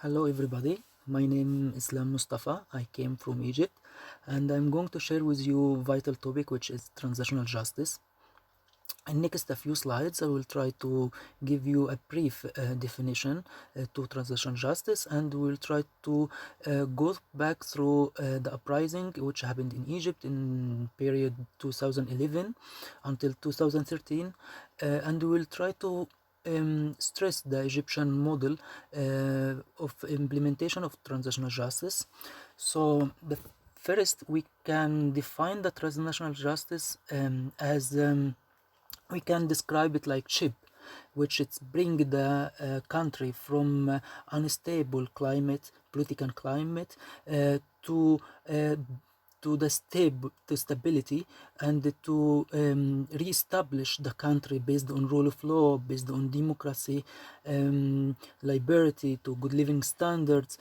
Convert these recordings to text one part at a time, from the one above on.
Hello everybody, my name is Moustafa. I came from Egypt and I'm going to share with you vital topic which is transitional justice. In next a few slides I will try to give you a brief definition to transitional justice, and we'll try to go back through the uprising which happened in Egypt in period 2011 until 2013, and we'll try to stress the Egyptian model of implementation of transitional justice. So the first we can define the transitional justice as we can describe it like ship which it's bring the country from unstable climate, political climate, to the stability, and to re-establish the country based on rule of law, based on democracy, liberty, to good living standards,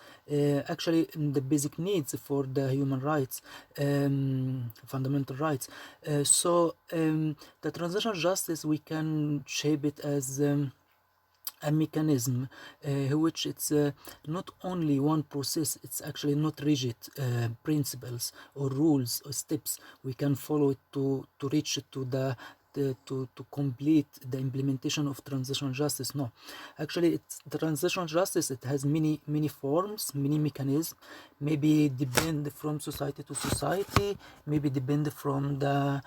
actually the basic needs for the human rights, fundamental rights. The transitional justice, we can shape it as a mechanism which it's not only one process, it's actually not rigid principles or rules or steps we can follow to reach to to complete the implementation of transitional justice. No, actually it's the transitional justice, it has many forms, many mechanisms, maybe depend from society to society, maybe depend from the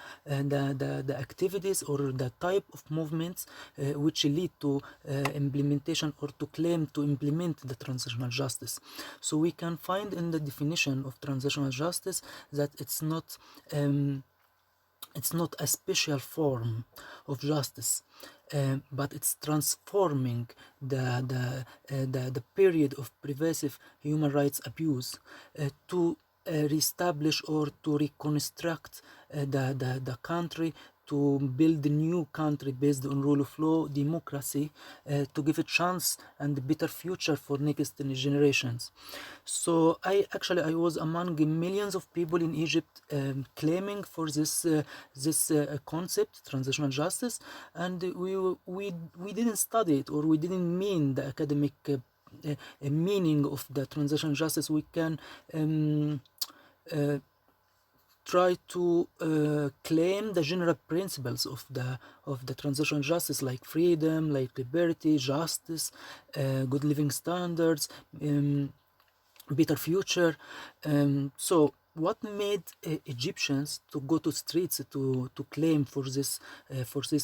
activities or the type of movements which lead to implementation or to claim to implement the transitional justice. So we can find in the definition of transitional justice that it's not a special form of justice, but it's transforming the period of pervasive human rights abuse to reestablish or to reconstruct the country, to build a new country based on rule of law, democracy, to give a chance and a better future for next generations. So I was among millions of people in Egypt claiming for this concept, transitional justice, and we didn't study it, or we didn't mean the academic meaning of the transitional justice. We can uh, try to claim the general principles of the transitional justice, like freedom, like liberty, justice, good living standards, better future. So what made Egyptians to go to streets to claim for this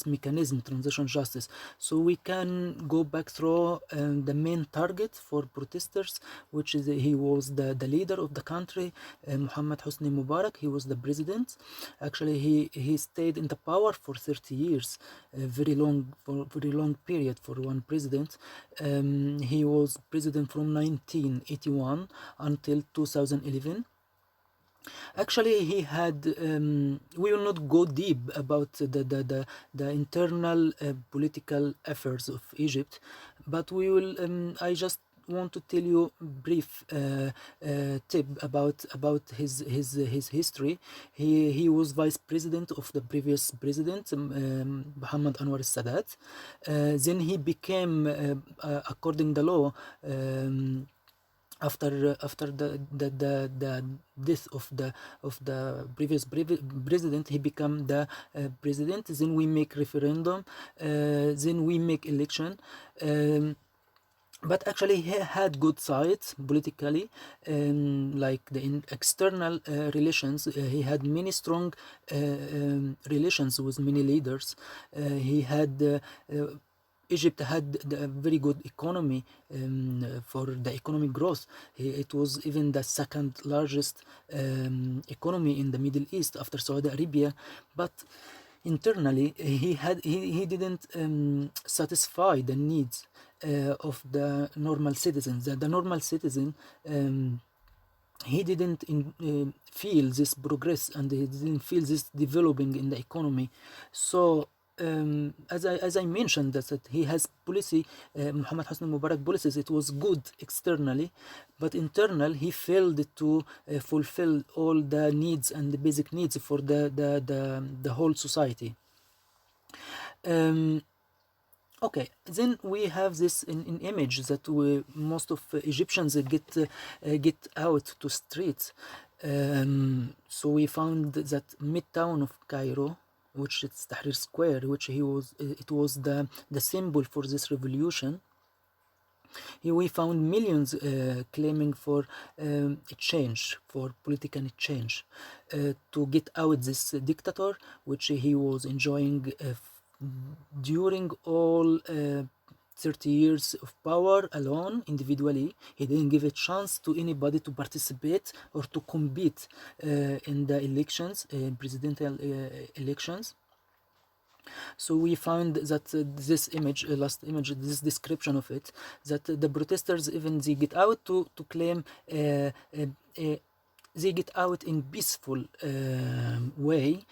mechanism, transitional justice? So we can go back through the main target for protesters, which is he was the leader of the country, Muhammad Hosni Mubarak. He was the president. Actually, he stayed in the power for 30 years, a very long period for one president. He was president from 1981 until 2011. Actually, he had. We will not go deep about the internal political affairs of Egypt, but we will. I just want to tell you a brief tip about his history. He was vice president of the previous president, Muhammad Anwar Sadat. Then he became, according the law. After the death of the previous president, he became the president. Then we make referendum, then we make election. But actually he had good sides politically, like the external relations. He had many strong relations with many leaders. He had Egypt had a very good economy, for the economic growth. It was even the second largest economy in the Middle East after Saudi Arabia. But internally he didn't satisfy the needs of the normal citizens. The normal citizen, he didn't feel this progress, and he didn't feel this developing in the economy. So as I mentioned, that he has policy, Muhammad Hosni Mubarak policies, it was good externally, but internal he failed to fulfill all the needs and the basic needs for the whole society. Um, Okay, then we have this in image that most of Egyptians get out to streets. So we found that midtown of Cairo, which is Tahrir Square, which it was the symbol for this revolution. Here we found millions claiming for a change, for political change, to get out this dictator, which he was enjoying during all 30 years of power alone, individually. He didn't give a chance to anybody to participate or to compete in the elections, presidential elections. So we found that this image, last image, this description of it, that the protesters even they get out to claim they get out in peaceful way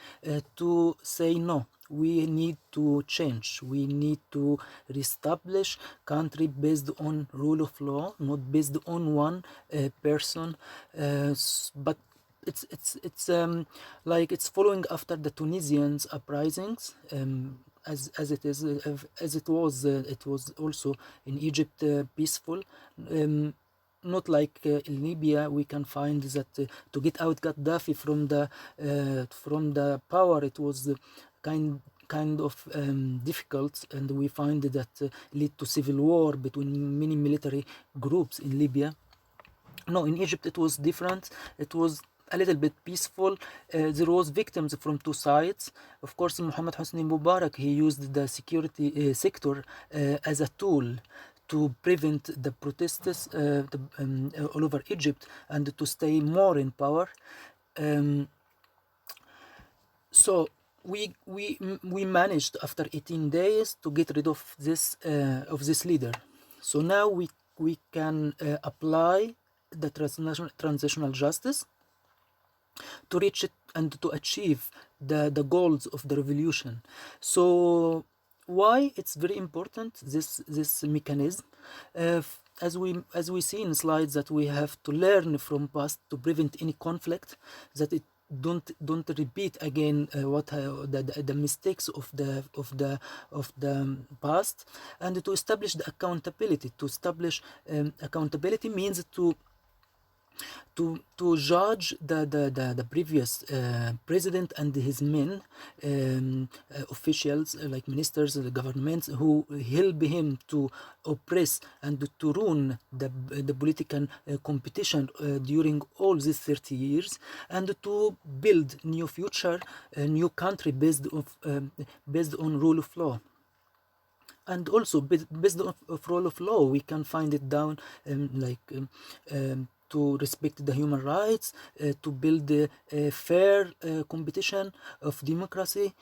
to say no. We need to change. We need to reestablish country based on rule of law, not based on one person, but it's like it's following after the Tunisians uprisings, as it is as it was also in Egypt peaceful. Not like in Libya, we can find that to get out Gaddafi from the power, it was kind of difficult, and we find that lead to civil war between many military groups in Libya. No, in Egypt it was different. It was a little bit peaceful. There was victims from two sides. Of course, Mohammed Hosni Mubarak, he used the security sector as a tool to prevent the protests all over Egypt and to stay more in power. Um, so we managed after 18 days to get rid of this leader. So now we can apply the transitional justice to reach it and to achieve the goals of the revolution. So why it's very important, this mechanism? As we see in slides, that we have to learn from past to prevent any conflict, that it don't repeat again the mistakes of the past, and to establish the accountability. To establish accountability means to judge the previous president and his men, officials like ministers, the governments who help him to oppress and to ruin the political competition during all these 30 years, and to build new future, a new country based on rule of law. And also based on of rule of law, we can find it down to respect the human rights, to build a fair competition of democracy,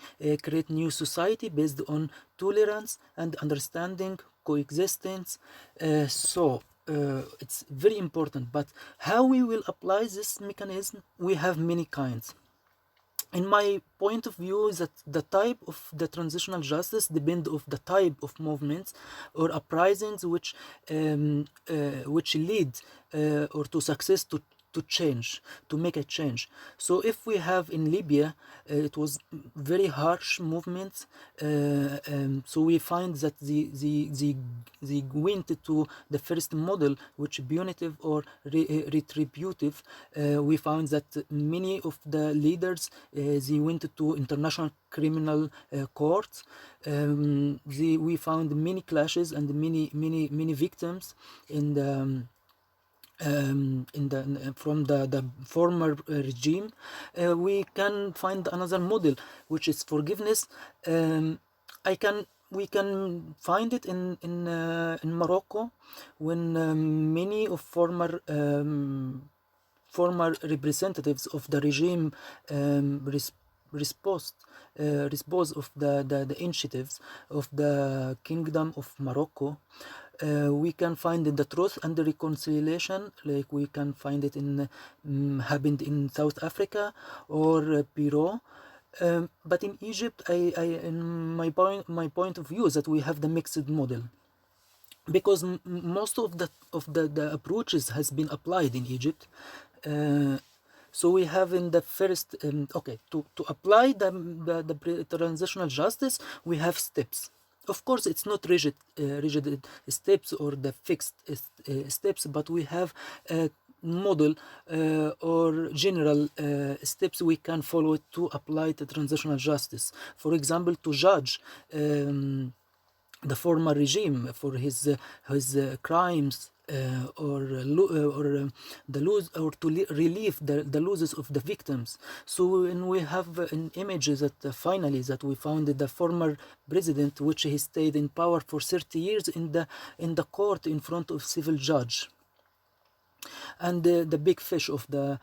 create new society based on tolerance and understanding, coexistence. It's very important. But how we will apply this mechanism? We have many kinds. In my point of view, is that the type of the transitional justice depend of the type of movements or uprisings which lead or to success to change, to make a change. So if we have in Libya, it was very harsh movements. So we find that they went to the first model, which punitive or retributive. We found that many of the leaders they went to international criminal courts. We found many clashes and many victims in the from the former regime. We can find another model, which is forgiveness. I can We can find it in Morocco, when many of former representatives of the regime response of the initiatives of the Kingdom of Morocco. We can find in the truth and the reconciliation, like we can find it in happened in South Africa or Peru. But in Egypt, in my point of view is that we have the mixed model, because most of the approaches has been applied in Egypt. So we have in the first to apply the transitional justice, we have steps. Of course, it's not rigid steps or the fixed steps, but we have a model or general steps we can follow to apply the transitional justice. For example, to judge the former regime for his crimes, or the lose, or to relieve the losses of the victims. So when we have an image that finally that we found the former president, which he stayed in power for 30 years in the court in front of civil judge, and the big fish of the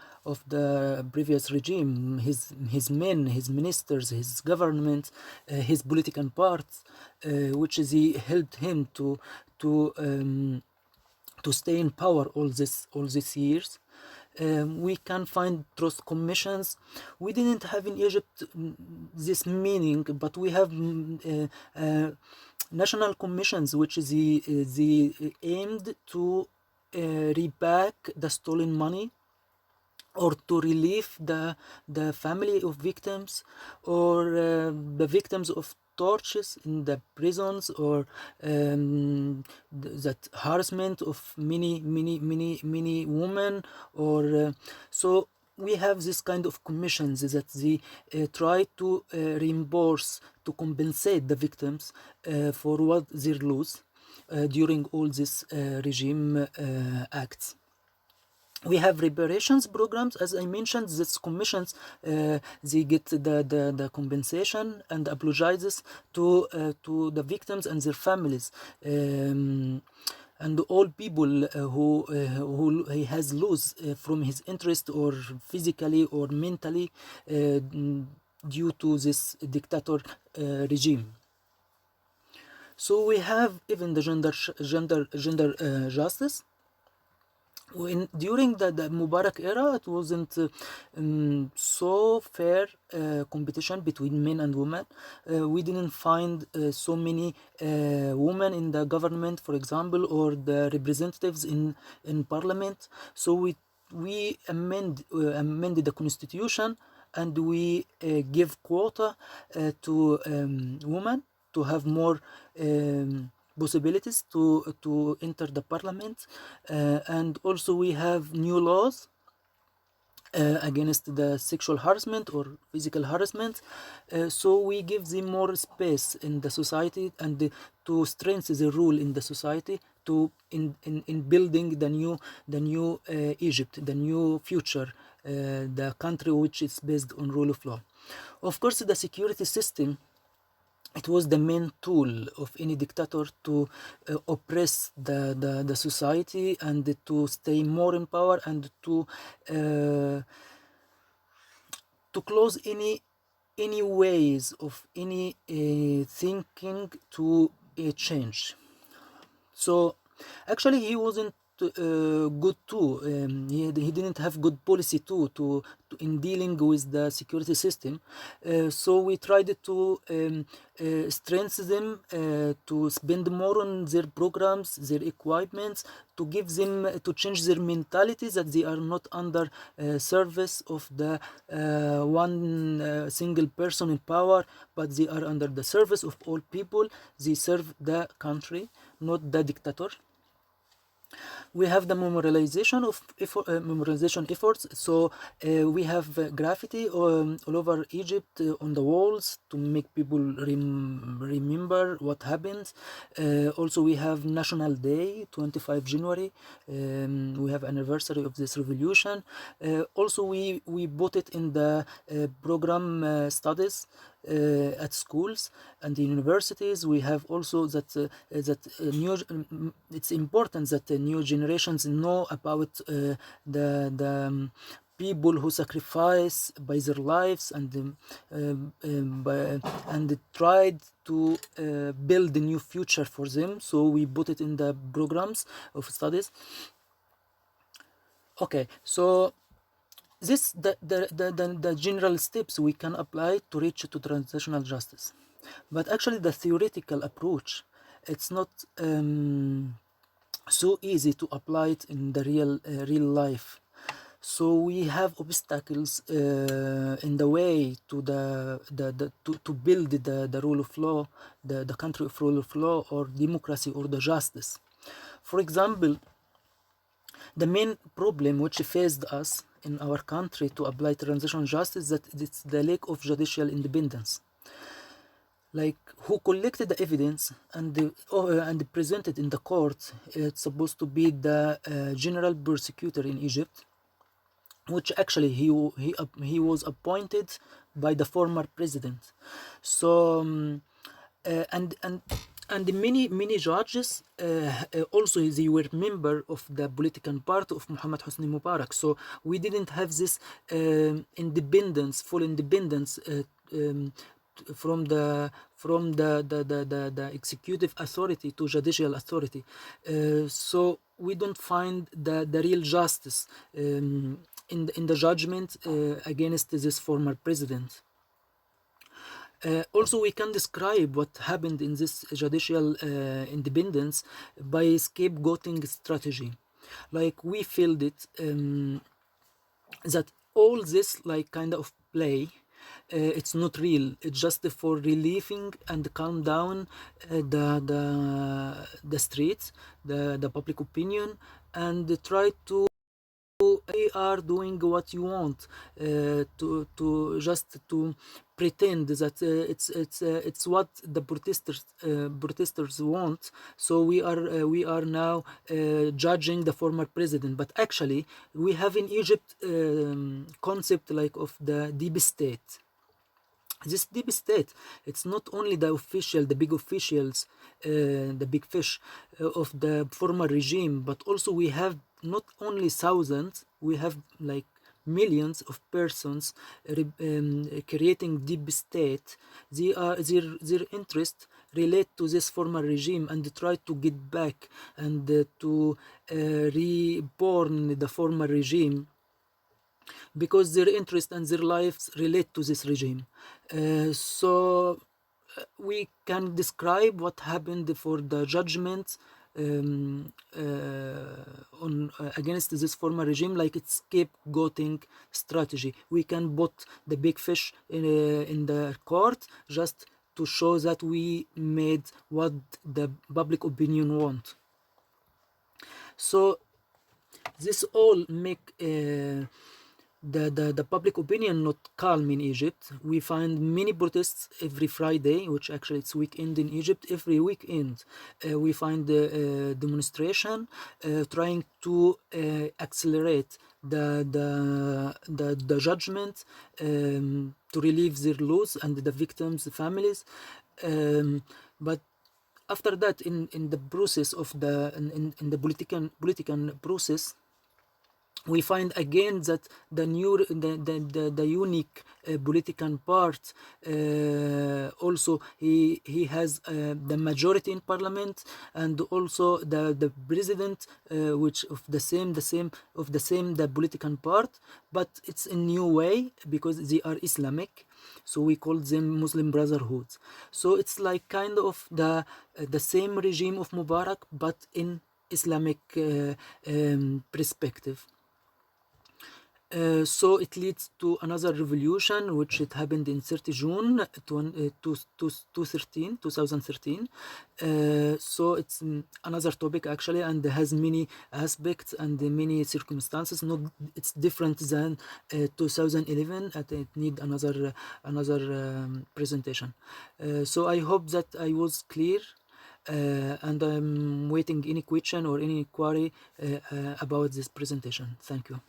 previous regime, his men, his ministers, his government, his political parts, which is he helped him to um, to stay in power all these years. We can find trust commissions. We didn't have in Egypt this meaning, but we have national commissions, which is the aimed to reback the stolen money, or to relieve the family of victims, or the victims of tortures in the prisons, or that harassment of many women, or so we have this kind of commissions that they try to reimburse, to compensate the victims for what they lose during all these regime acts. We have reparations programs, as I mentioned. These commissions, they get the compensation and apologizes to the victims and their families, and all people who he has lost from his interest, or physically or mentally, due to this dictator regime. So we have even the gender justice. During the Mubarak era, it wasn't so fair competition between men and women. We didn't find so many women in the government, for example, or the representatives in parliament. So we amended the constitution, and we give quota to women to have more possibilities to enter the parliament, and also we have new laws against the sexual harassment or physical harassment. So we give them more space in the society, and to strengthen the rule in the society, to in building the new Egypt, the new future, the country which is based on rule of law. Of course, the security system, it was the main tool of any dictator to oppress the society, and to stay more in power, and to close any ways of any thinking to change. So actually he wasn't good too. He didn't have good policy too to in dealing with the security system. So we tried to strengthen them, to spend more on their programs, their equipments, to give them, to change their mentality, that they are not under service of the one single person in power, but they are under the service of all people. They serve the country, not the dictator. We have the memorialization efforts. So we have graffiti all over Egypt on the walls to make people remember what happened. Also we have National Day, 25 January. We have anniversary of this revolution. Also we put it in the program studies at schools and in universities. We have also that it's important that the new generations know about the people who sacrifice by their lives, and tried to build a new future for them. So we put it in the programs of studies. Okay, so this the general steps we can apply to reach to transitional justice. But actually the theoretical approach, it's not so easy to apply it in the real life. So we have obstacles in the way to to build the rule of law, the country of rule of law or democracy or the justice. For example, the main problem which faced us in our country to apply transitional justice, that it's the lack of judicial independence. Like, who collected the evidence and presented in the court? It's supposed to be the general prosecutor in Egypt, which actually he was appointed by the former president. So and many judges also they were member of the political party of Muhammad Hosni Mubarak. So we didn't have this independence, full independence from the executive authority to judicial authority. So we don't find the real justice in the judgment against this former president. Also, we can describe what happened in this judicial independence by scapegoating strategy. Like, we felt it that all this like kind of play, it's not real. It's just for relieving and calm down the streets, the public opinion, and try to they are doing what you want, to just to pretend that it's what the protesters want. So we are now judging the former president, but actually we have in Egypt concept like of the deep state. This deep state, it's not only the official, the big officials, the big fish of the former regime, but also we have not only thousands, we have like millions of persons creating deep state. Their interest relate to this former regime and try to get back and to reborn the former regime, because their interest and their lives relate to this regime. So we can describe what happened for the judgment on against this former regime, like it's scapegoating strategy. We can put the big fish in the court just to show that we made what the public opinion want. So this all make the public opinion not calm in Egypt. We find many protests every Friday, which actually it's weekend in Egypt. Every weekend we find demonstration trying to accelerate the judgment to relieve their loss and the victims' families. But after that, in the process of in the political process, we find again that the unique political part also he has the majority in parliament, and also the president, which of the same the political part, but it's a new way because they are Islamic, so we call them Muslim Brotherhood. So it's like kind of the same regime of Mubarak but in Islamic perspective. So it leads to another revolution, which it happened in 30 June 2013. So it's another topic actually, and has many aspects and many circumstances. Not, it's different than 2011, and it need another presentation. So I hope that I was clear. And I'm waiting any question or any query about this presentation. Thank you.